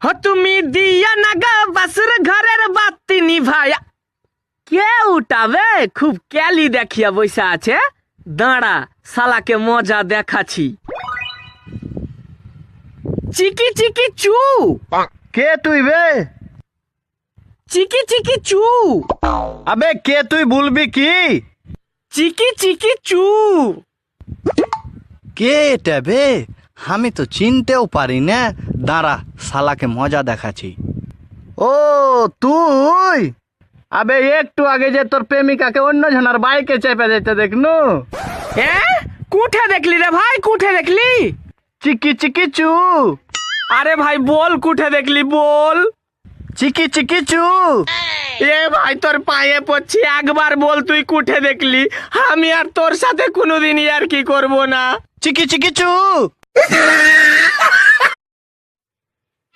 हो তুমি দিয়া নাগা বাসুর ঘরের বাতি নিভায়া। কে উঠাবে? খুব ক্যালি দেখিয়া বইসা আছে। দাঁড়া, শালাকে মজা দেখাচ্ছি। চিকি চিকি চু। কে তুই বে? চিকি চিকি চু। আবে কে তুই বলবি কি? চিকি চিকি চু। কে এটা বে? আমি তো চিনতেও পারি না। দাঁড়া, শালাকে মজা দেখাচ্ছি। ও তুই? আবে একটু আগে যে তোর প্রেমিকাকে অন্য জনের বাইকে চেপে যেতে দেখনু। কুঠে দেখলি রে ভাই, কুঠে দেখলি? চিকি চিকি চু। আরে ভাই বল, কুঠে দেখলি বল। চিকি চিকি চু। এ ভাই তোর পায়ে পড়ছি, একবার বল তুই কুঠে দেখলি। আমি আর তোর সাথে কোনোদিনই আর কি করব না। চিকি চিকি চু।